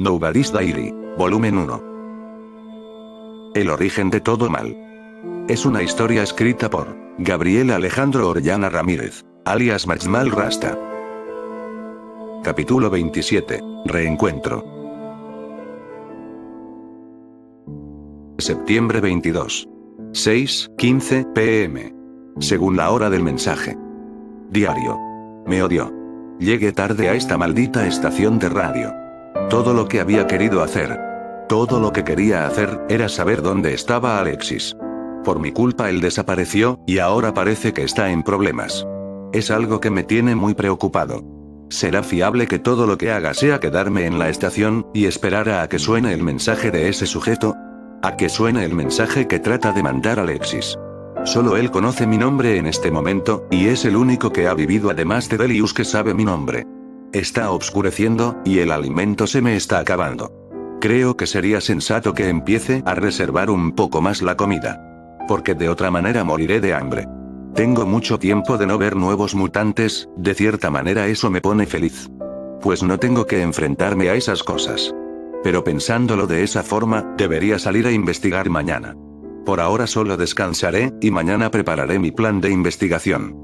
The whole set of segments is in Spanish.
Nobody's Diary, volumen 1. El origen de todo mal. Es una historia escrita por Gabriel Alejandro Orellana Ramírez, alias Maxmal Rasta. Capítulo 27. Reencuentro. Septiembre 22. 6:15 p.m. Según la hora del mensaje. Diario. Me odio. Llegué tarde a esta maldita estación de radio. Todo lo que había querido hacer. Todo lo que quería hacer era saber dónde estaba Alexis. Por mi culpa él desapareció, y ahora parece que está en problemas. Es algo que me tiene muy preocupado. ¿Será fiable que todo lo que haga sea quedarme en la estación, y esperar a que suene el mensaje de ese sujeto? A que suene el mensaje que trata de mandar Alexis. Solo él conoce mi nombre en este momento, y es el único que ha vivido además de Delius que sabe mi nombre. Está oscureciendo, y el alimento se me está acabando. Creo que sería sensato que empiece a reservar un poco más la comida. Porque de otra manera moriré de hambre. Tengo mucho tiempo de no ver nuevos mutantes, de cierta manera eso me pone feliz. Pues no tengo que enfrentarme a esas cosas. Pero pensándolo de esa forma, debería salir a investigar mañana. Por ahora solo descansaré, y mañana prepararé mi plan de investigación.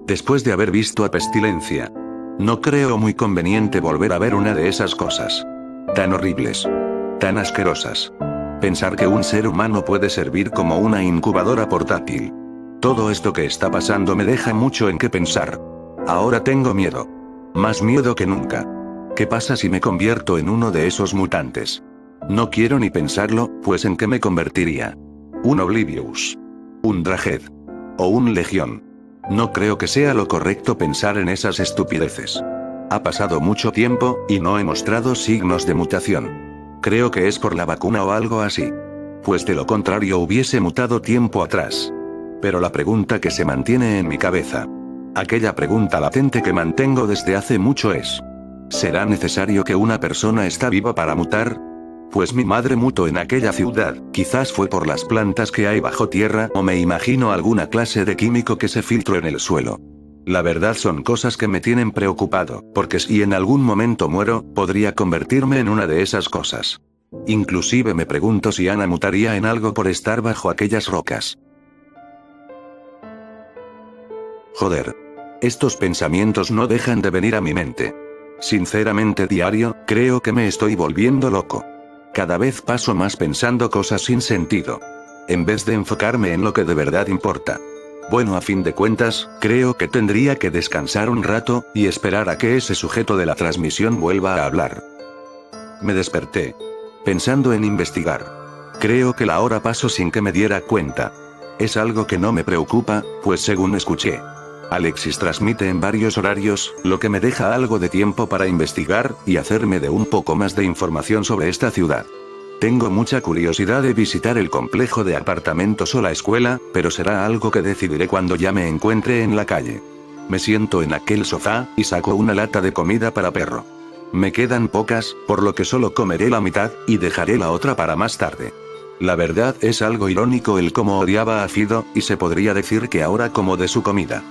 Después de haber visto a Pestilencia, no creo muy conveniente volver a ver una de esas cosas. Tan horribles. Tan asquerosas. Pensar que un ser humano puede servir como una incubadora portátil. Todo esto que está pasando me deja mucho en qué pensar. Ahora tengo miedo. Más miedo que nunca. ¿Qué pasa si me convierto en uno de esos mutantes? No quiero ni pensarlo, pues ¿en qué me convertiría? ¿Un Oblivious? ¿Un Draged? ¿O un Legión? No creo que sea lo correcto pensar en esas estupideces. Ha pasado mucho tiempo, y no he mostrado signos de mutación. Creo que es por la vacuna o algo así. Pues de lo contrario hubiese mutado tiempo atrás. Pero la pregunta que se mantiene en mi cabeza, aquella pregunta latente que mantengo desde hace mucho es: ¿será necesario que una persona está viva para mutar? Pues mi madre mutó en aquella ciudad, quizás fue por las plantas que hay bajo tierra, o me imagino alguna clase de químico que se filtró en el suelo. La verdad son cosas que me tienen preocupado, porque si en algún momento muero, podría convertirme en una de esas cosas. Inclusive me pregunto si Ana mutaría en algo por estar bajo aquellas rocas. Joder. Estos pensamientos no dejan de venir a mi mente. Sinceramente, diario, creo que me estoy volviendo loco. Cada vez paso más pensando cosas sin sentido. En vez de enfocarme en lo que de verdad importa. Bueno, a fin de cuentas, creo que tendría que descansar un rato, y esperar a que ese sujeto de la transmisión vuelva a hablar. Me desperté. Pensando en investigar. Creo que la hora pasó sin que me diera cuenta. Es algo que no me preocupa, pues según escuché, Alexis transmite en varios horarios, lo que me deja algo de tiempo para investigar, y hacerme de un poco más de información sobre esta ciudad. Tengo mucha curiosidad de visitar el complejo de apartamentos o la escuela, pero será algo que decidiré cuando ya me encuentre en la calle. Me siento en aquel sofá, y saco una lata de comida para perro. Me quedan pocas, por lo que solo comeré la mitad, y dejaré la otra para más tarde. La verdad es algo irónico el cómo odiaba a Fido, y se podría decir que ahora como de su comida.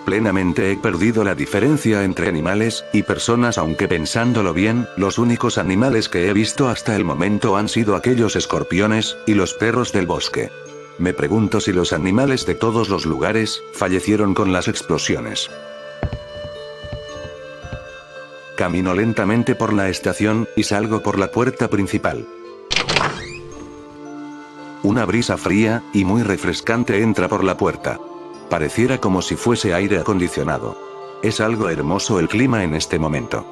Plenamente he perdido la diferencia entre animales y personas, aunque pensándolo bien, los únicos animales que he visto hasta el momento han sido aquellos escorpiones, y los perros del bosque. Me pregunto si los animales de todos los lugares fallecieron con las explosiones. Camino lentamente por la estación, y salgo por la puerta principal. Una brisa fría, y muy refrescante entra por la puerta. Pareciera como si fuese aire acondicionado. Es algo hermoso el clima en este momento.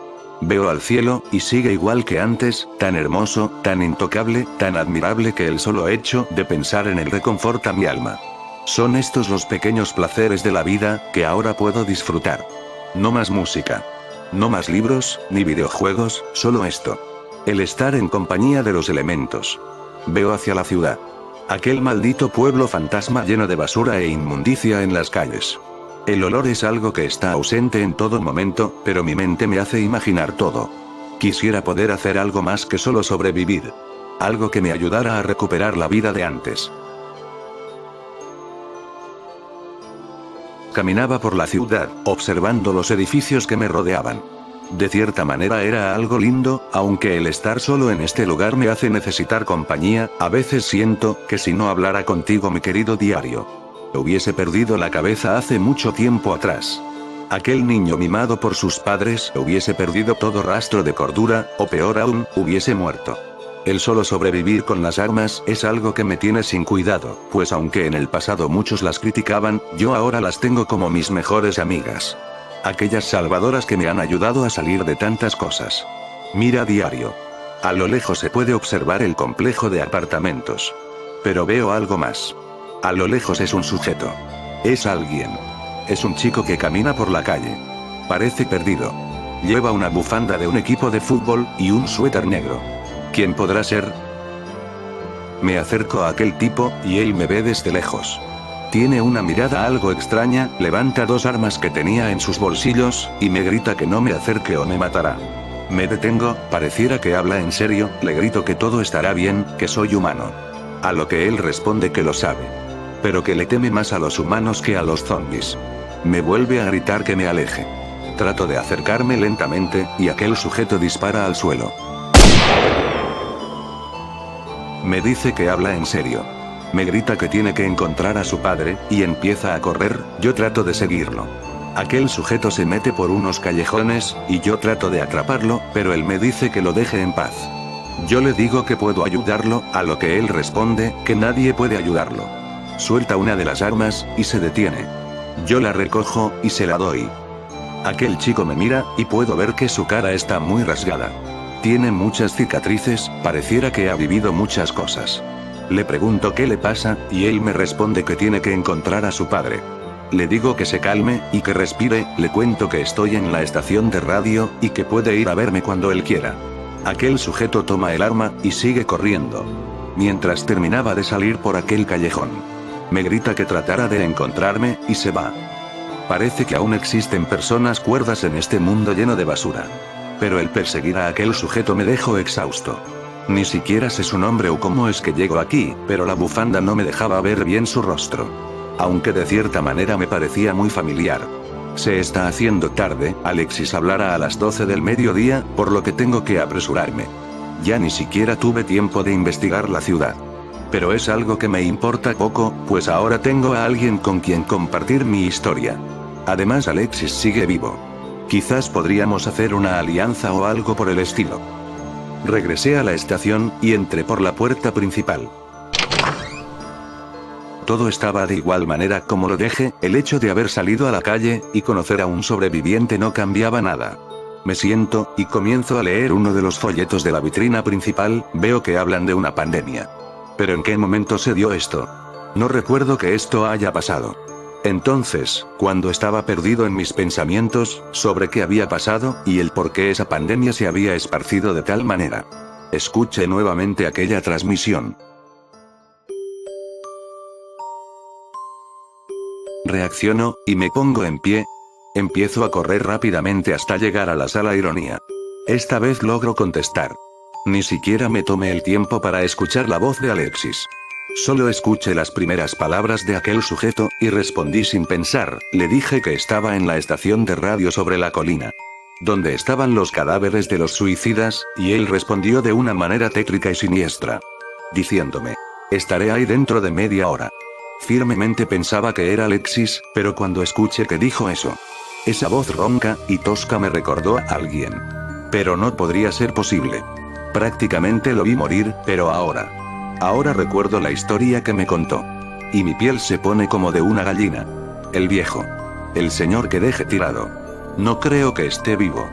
Veo al cielo, y sigue igual que antes, tan hermoso, tan intocable, tan admirable que el solo hecho de pensar en él reconforta mi alma. Son estos los pequeños placeres de la vida, que ahora puedo disfrutar. No más música. No más libros, ni videojuegos, solo esto. El estar en compañía de los elementos. Veo hacia la ciudad. Aquel maldito pueblo fantasma lleno de basura e inmundicia en las calles. El olor es algo que está ausente en todo momento, pero mi mente me hace imaginar todo. Quisiera poder hacer algo más que solo sobrevivir. Algo que me ayudara a recuperar la vida de antes. Caminaba por la ciudad, observando los edificios que me rodeaban. De cierta manera era algo lindo, aunque el estar solo en este lugar me hace necesitar compañía. A veces siento que si no hablara contigo, mi querido diario, hubiese perdido la cabeza hace mucho tiempo atrás. Aquel niño mimado por sus padres hubiese perdido todo rastro de cordura, o peor aún, hubiese muerto. El solo sobrevivir con las armas es algo que me tiene sin cuidado, pues aunque en el pasado muchos las criticaban, yo ahora las tengo como mis mejores amigas. Aquellas salvadoras que me han ayudado a salir de tantas cosas. Mira, diario. A lo lejos se puede observar el complejo de apartamentos. Pero veo algo más. A lo lejos es un sujeto. Es alguien. Es un chico que camina por la calle. Parece perdido. Lleva una bufanda de un equipo de fútbol y un suéter negro. ¿Quién podrá ser? Me acerco a aquel tipo, y él me ve desde lejos. Tiene una mirada algo extraña, levanta dos armas que tenía en sus bolsillos, y me grita que no me acerque o me matará. Me detengo, pareciera que habla en serio, le grito que todo estará bien, que soy humano. A lo que él responde que lo sabe. Pero que le teme más a los humanos que a los zombies. Me vuelve a gritar que me aleje. Trato de acercarme lentamente, y aquel sujeto dispara al suelo. Me dice que habla en serio. Me grita que tiene que encontrar a su padre, y empieza a correr. Yo trato de seguirlo. Aquel sujeto se mete por unos callejones, y yo trato de atraparlo, pero él me dice que lo deje en paz. Yo le digo que puedo ayudarlo, a lo que él responde, que nadie puede ayudarlo. Suelta una de las armas, y se detiene. Yo la recojo, y se la doy. Aquel chico me mira, y puedo ver que su cara está muy rasgada. Tiene muchas cicatrices, pareciera que ha vivido muchas cosas. Le pregunto qué le pasa, y él me responde que tiene que encontrar a su padre. Le digo que se calme, y que respire, le cuento que estoy en la estación de radio, y que puede ir a verme cuando él quiera. Aquel sujeto toma el arma, y sigue corriendo. Mientras terminaba de salir por aquel callejón. Me grita que tratara de encontrarme, y se va. Parece que aún existen personas cuerdas en este mundo lleno de basura. Pero el perseguir a aquel sujeto me dejó exhausto. Ni siquiera sé su nombre o cómo es que llego aquí, pero la bufanda no me dejaba ver bien su rostro. Aunque de cierta manera me parecía muy familiar. Se está haciendo tarde, Alexis hablará a las 12 del mediodía, por lo que tengo que apresurarme. Ya ni siquiera tuve tiempo de investigar la ciudad. Pero es algo que me importa poco, pues ahora tengo a alguien con quien compartir mi historia. Además, Alexis sigue vivo. Quizás podríamos hacer una alianza o algo por el estilo. Regresé a la estación, y entré por la puerta principal. Todo estaba de igual manera como lo dejé, el hecho de haber salido a la calle, y conocer a un sobreviviente no cambiaba nada. Me siento, y comienzo a leer uno de los folletos de la vitrina principal, veo que hablan de una pandemia. ¿Pero en qué momento se dio esto? No recuerdo que esto haya pasado. Entonces, cuando estaba perdido en mis pensamientos, sobre qué había pasado, y el por qué esa pandemia se había esparcido de tal manera. Escuché nuevamente aquella transmisión. Reacciono, y me pongo en pie. Empiezo a correr rápidamente hasta llegar a la sala ironía. Esta vez logro contestar. Ni siquiera me tomé el tiempo para escuchar la voz de Alexis. Solo escuché las primeras palabras de aquel sujeto, y respondí sin pensar. Le dije que estaba en la estación de radio sobre la colina, donde estaban los cadáveres de los suicidas, y él respondió de una manera tétrica y siniestra, diciéndome: estaré ahí dentro de media hora. Firmemente pensaba que era Alexis, pero cuando escuché que dijo eso, esa voz ronca y tosca me recordó a alguien. Pero no podría ser posible. Prácticamente lo vi morir, pero Ahora recuerdo la historia que me contó. Y mi piel se pone como de una gallina. El viejo. El señor que dejé tirado. No creo que esté vivo.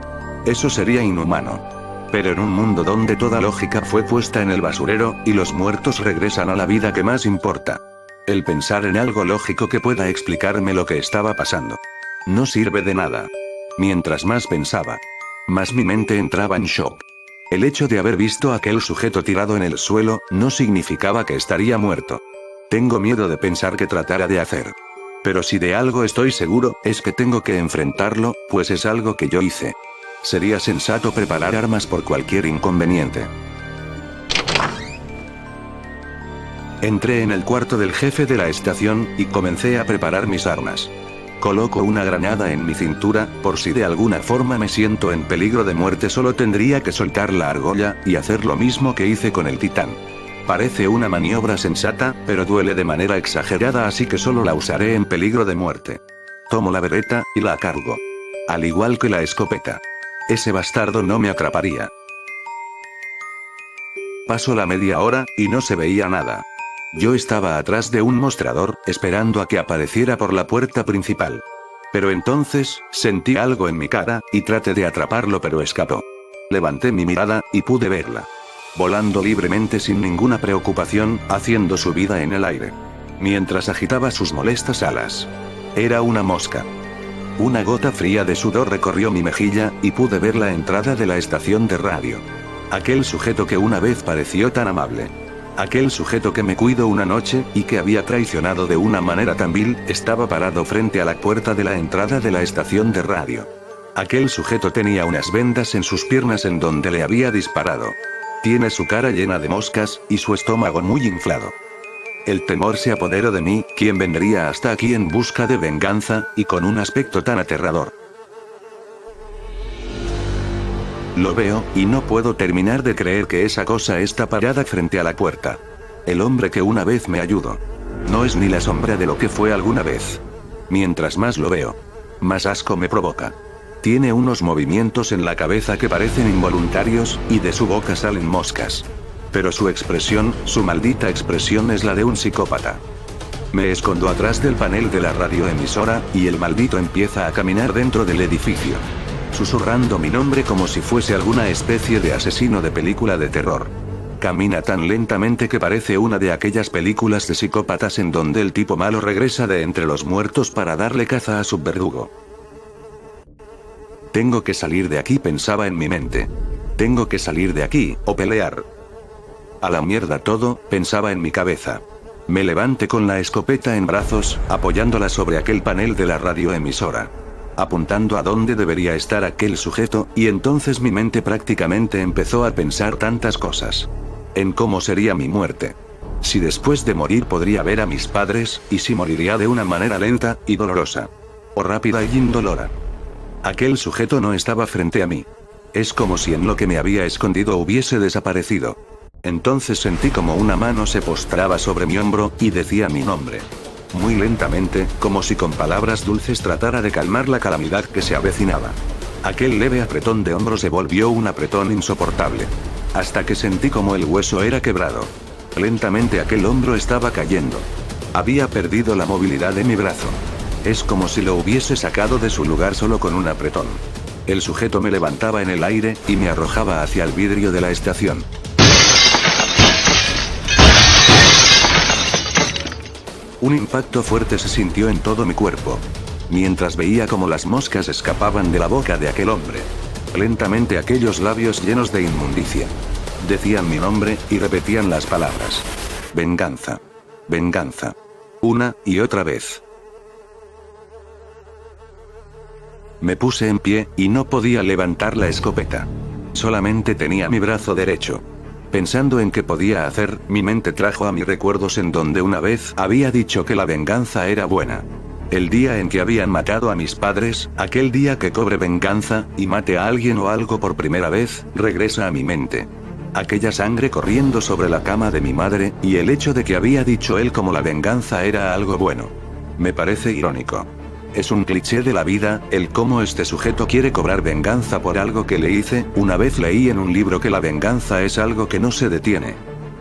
Eso sería inhumano. Pero en un mundo donde toda lógica fue puesta en el basurero, y los muertos regresan a la vida que más importa. El pensar en algo lógico que pueda explicarme lo que estaba pasando no sirve de nada. Mientras más pensaba, más mi mente entraba en shock. El hecho de haber visto a aquel sujeto tirado en el suelo, no significaba que estaría muerto. Tengo miedo de pensar qué tratara de hacer. Pero si de algo estoy seguro, es que tengo que enfrentarlo, pues es algo que yo hice. Sería sensato preparar armas por cualquier inconveniente. Entré en el cuarto del jefe de la estación, y comencé a preparar mis armas. Coloco una granada en mi cintura, por si de alguna forma me siento en peligro de muerte solo tendría que soltar la argolla, y hacer lo mismo que hice con el titán. Parece una maniobra sensata, pero duele de manera exagerada así que solo la usaré en peligro de muerte. Tomo la beretta, y la cargo. Al igual que la escopeta. Ese bastardo no me atraparía. Pasó la media hora, y no se veía nada. Yo estaba atrás de un mostrador, esperando a que apareciera por la puerta principal. Pero entonces, sentí algo en mi cara, y traté de atraparlo pero escapó. Levanté mi mirada, y pude verla. Volando libremente sin ninguna preocupación, haciendo su vida en el aire. Mientras agitaba sus molestas alas. Era una mosca. Una gota fría de sudor recorrió mi mejilla, y pude ver la entrada de la estación de radio. Aquel sujeto que una vez pareció tan amable. Aquel sujeto que me cuidó una noche, y que había traicionado de una manera tan vil, estaba parado frente a la puerta de la entrada de la estación de radio. Aquel sujeto tenía unas vendas en sus piernas en donde le había disparado. Tiene su cara llena de moscas, y su estómago muy inflado. El temor se apoderó de mí, ¿quién vendría hasta aquí en busca de venganza, y con un aspecto tan aterrador? Lo veo, y no puedo terminar de creer que esa cosa está parada frente a la puerta. El hombre que una vez me ayudó. No es ni la sombra de lo que fue alguna vez. Mientras más lo veo, más asco me provoca. Tiene unos movimientos en la cabeza que parecen involuntarios, y de su boca salen moscas. Pero su expresión, su maldita expresión es la de un psicópata. Me escondo atrás del panel de la radioemisora, y el maldito empieza a caminar dentro del edificio. Susurrando mi nombre como si fuese alguna especie de asesino de película de terror. Camina tan lentamente que parece una de aquellas películas de psicópatas en donde el tipo malo regresa de entre los muertos para darle caza a su verdugo. Tengo que salir de aquí, pensaba en mi mente. Tengo que salir de aquí, o pelear. A la mierda todo, pensaba en mi cabeza. Me levanté con la escopeta en brazos, apoyándola sobre aquel panel de la radioemisora. Apuntando a dónde debería estar aquel sujeto, y entonces mi mente prácticamente empezó a pensar tantas cosas. En cómo sería mi muerte. Si después de morir podría ver a mis padres, y si moriría de una manera lenta, y dolorosa. O rápida y indolora. Aquel sujeto no estaba frente a mí. Es como si en lo que me había escondido hubiese desaparecido. Entonces sentí como una mano se postraba sobre mi hombro, y decía mi nombre. Muy lentamente, como si con palabras dulces tratara de calmar la calamidad que se avecinaba. Aquel leve apretón de hombros se volvió un apretón insoportable. Hasta que sentí como el hueso era quebrado. Lentamente aquel hombro estaba cayendo. Había perdido la movilidad de mi brazo. Es como si lo hubiese sacado de su lugar solo con un apretón. El sujeto me levantaba en el aire, y me arrojaba hacia el vidrio de la estación. Un impacto fuerte se sintió en todo mi cuerpo. Mientras veía cómo las moscas escapaban de la boca de aquel hombre. Lentamente aquellos labios llenos de inmundicia. Decían mi nombre, y repetían las palabras. Venganza. Venganza. Una y otra vez. Me puse en pie, y no podía levantar la escopeta. Solamente tenía mi brazo derecho. Pensando en qué podía hacer, mi mente trajo a mis recuerdos en donde una vez había dicho que la venganza era buena. El día en que habían matado a mis padres, aquel día que cobre venganza, y mate a alguien o algo por primera vez, regresa a mi mente. Aquella sangre corriendo sobre la cama de mi madre, y el hecho de que había dicho él como la venganza era algo bueno. Me parece irónico. Es un cliché de la vida, el cómo este sujeto quiere cobrar venganza por algo que le hice. Una vez leí en un libro que la venganza es algo que no se detiene.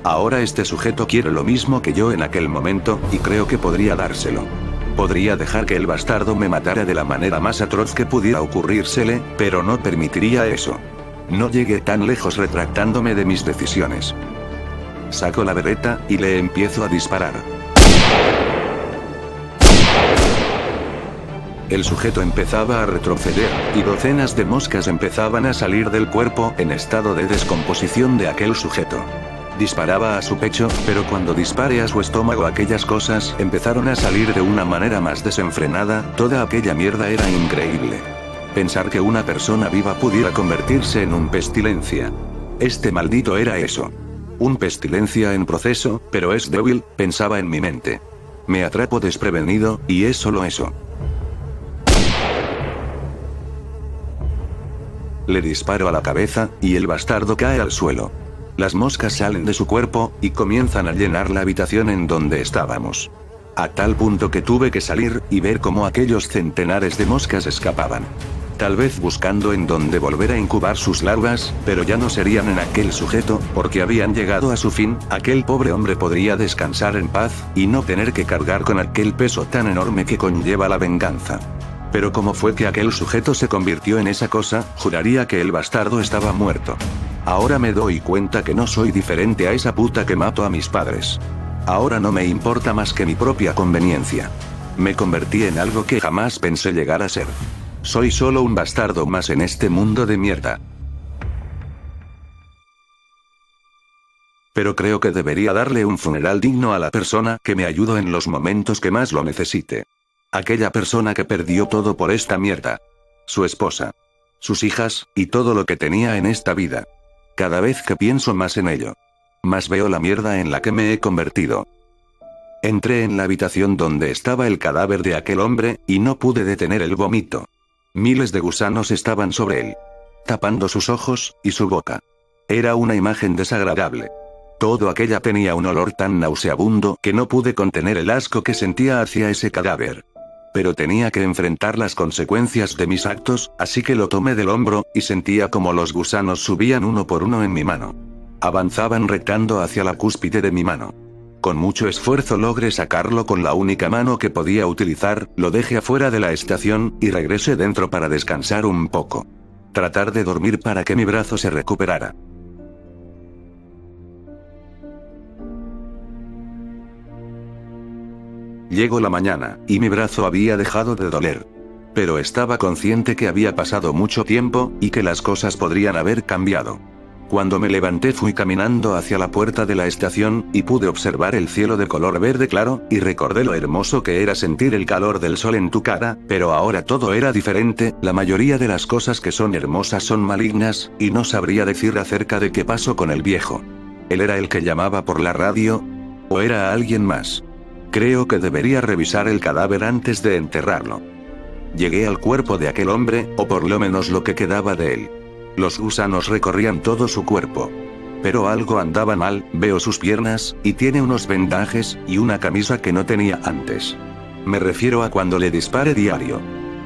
Ahora este sujeto quiere lo mismo que yo en aquel momento, y creo que podría dárselo. Podría dejar que el bastardo me matara de la manera más atroz que pudiera ocurrírsele, pero no permitiría eso. No llegué tan lejos retractándome de mis decisiones. Saco la beretta, y le empiezo a disparar. El sujeto empezaba a retroceder, y docenas de moscas empezaban a salir del cuerpo en estado de descomposición de aquel sujeto. Disparaba a su pecho, pero cuando disparé a su estómago aquellas cosas empezaron a salir de una manera más desenfrenada. Toda aquella mierda era increíble. Pensar que una persona viva pudiera convertirse en un pestilencia. Este maldito era eso. Un pestilencia en proceso, pero es débil, pensaba en mi mente. Me atrapo desprevenido, y es solo eso. Le disparo a la cabeza, y el bastardo cae al suelo. Las moscas salen de su cuerpo, y comienzan a llenar la habitación en donde estábamos. A tal punto que tuve que salir, y ver cómo aquellos centenares de moscas escapaban. Tal vez buscando en dónde volver a incubar sus larvas, pero ya no serían en aquel sujeto, porque habían llegado a su fin. Aquel pobre hombre podría descansar en paz, y no tener que cargar con aquel peso tan enorme que conlleva la venganza. Pero cómo fue que aquel sujeto se convirtió en esa cosa, juraría que el bastardo estaba muerto. Ahora me doy cuenta que no soy diferente a esa puta que mató a mis padres. Ahora no me importa más que mi propia conveniencia. Me convertí en algo que jamás pensé llegar a ser. Soy solo un bastardo más en este mundo de mierda. Pero creo que debería darle un funeral digno a la persona que me ayudó en los momentos que más lo necesite. Aquella persona que perdió todo por esta mierda. Su esposa. Sus hijas, y todo lo que tenía en esta vida. Cada vez que pienso más en ello, más veo la mierda en la que me he convertido. Entré en la habitación donde estaba el cadáver de aquel hombre, y no pude detener el vómito. Miles de gusanos estaban sobre él, tapando sus ojos, y su boca. Era una imagen desagradable. Todo aquello tenía un olor tan nauseabundo que no pude contener el asco que sentía hacia ese cadáver. Pero tenía que enfrentar las consecuencias de mis actos, así que lo tomé del hombro, y sentía como los gusanos subían uno por uno en mi mano. Avanzaban retando hacia la cúspide de mi mano. Con mucho esfuerzo logré sacarlo con la única mano que podía utilizar, lo dejé afuera de la estación, y regresé dentro para descansar un poco. Tratar de dormir para que mi brazo se recuperara. Llegó la mañana, y mi brazo había dejado de doler. Pero estaba consciente que había pasado mucho tiempo, y que las cosas podrían haber cambiado. Cuando me levanté fui caminando hacia la puerta de la estación, y pude observar el cielo de color verde claro, y recordé lo hermoso que era sentir el calor del sol en tu cara, pero ahora todo era diferente. La mayoría de las cosas que son hermosas son malignas, y no sabría decir acerca de qué pasó con el viejo. ¿Él era el que llamaba por la radio? ¿O era alguien más? Creo que debería revisar el cadáver antes de enterrarlo. Llegué al cuerpo de aquel hombre, o por lo menos lo que quedaba de él. Los gusanos recorrían todo su cuerpo. Pero algo andaba mal, veo sus piernas, y tiene unos vendajes, y una camisa que no tenía antes. Me refiero a cuando le dispare diario.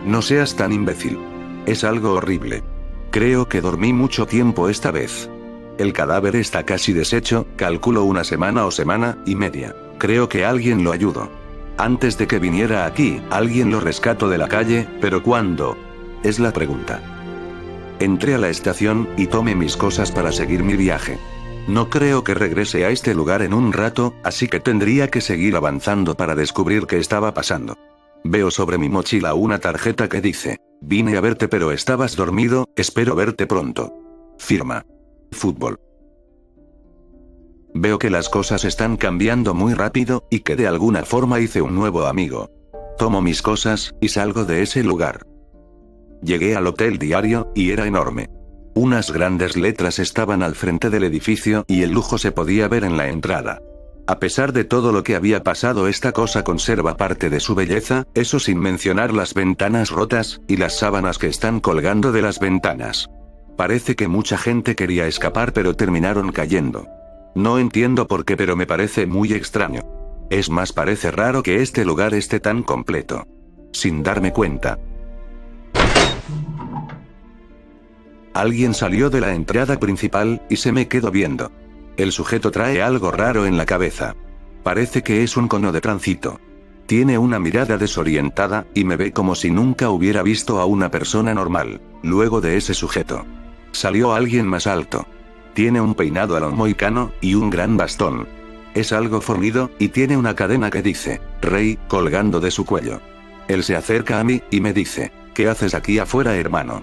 No seas tan imbécil. Es algo horrible. Creo que dormí mucho tiempo esta vez. El cadáver está casi deshecho, calculo una semana o semana y media. Creo que alguien lo ayudó. Antes de que viniera aquí, alguien lo rescató de la calle, pero ¿cuándo? Es la pregunta. Entré a la estación, y tomé mis cosas para seguir mi viaje. No creo que regrese a este lugar en un rato, así que tendría que seguir avanzando para descubrir qué estaba pasando. Veo sobre mi mochila una tarjeta que dice: vine a verte pero estabas dormido, espero verte pronto. Firma. Fútbol. Veo que las cosas están cambiando muy rápido, y que de alguna forma hice un nuevo amigo. Tomo mis cosas, y salgo de ese lugar. Llegué al Hotel Diario, y era enorme. Unas grandes letras estaban al frente del edificio, y el lujo se podía ver en la entrada. A pesar de todo lo que había pasado, esta cosa conserva parte de su belleza, eso sin mencionar las ventanas rotas, y las sábanas que están colgando de las ventanas. Parece que mucha gente quería escapar pero terminaron cayendo. No entiendo por qué, pero me parece muy extraño. Es más, parece raro que este lugar esté tan completo. Sin darme cuenta. Alguien salió de la entrada principal, y se me quedó viendo. El sujeto trae algo raro en la cabeza. Parece que es un cono de tránsito. Tiene una mirada desorientada, y me ve como si nunca hubiera visto a una persona normal. Luego de ese sujeto, salió alguien más alto. Tiene un peinado a lo mohicano, y un gran bastón. Es algo fornido, y tiene una cadena que dice Rey colgando de su cuello. Él se acerca a mí, y me dice: ¿qué haces aquí afuera, hermano?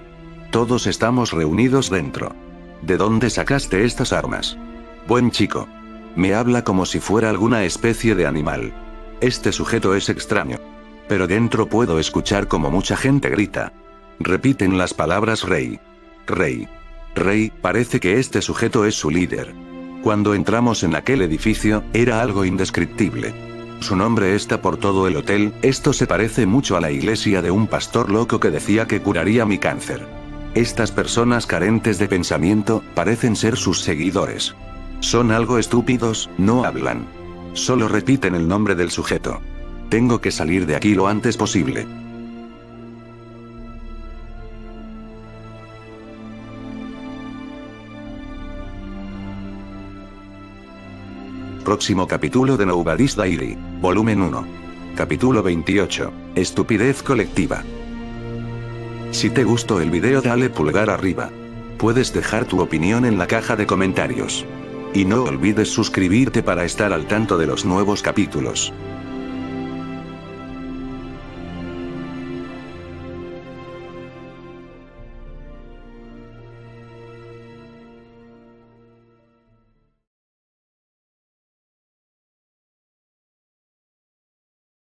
Todos estamos reunidos dentro. ¿De dónde sacaste estas armas? Buen chico. Me habla como si fuera alguna especie de animal. Este sujeto es extraño. Pero dentro puedo escuchar como mucha gente grita. Repiten las palabras Rey. Rey. Rey, parece que este sujeto es su líder. Cuando entramos en aquel edificio, era algo indescriptible. Su nombre está por todo el hotel, esto se parece mucho a la iglesia de un pastor loco que decía que curaría mi cáncer. Estas personas carentes de pensamiento, parecen ser sus seguidores. Son algo estúpidos, no hablan. Solo repiten el nombre del sujeto. Tengo que salir de aquí lo antes posible. Próximo capítulo de Nobody's Diary, volumen 1. Capítulo 28. Estupidez colectiva. Si te gustó el video, dale pulgar arriba. Puedes dejar tu opinión en la caja de comentarios. Y no olvides suscribirte para estar al tanto de los nuevos capítulos.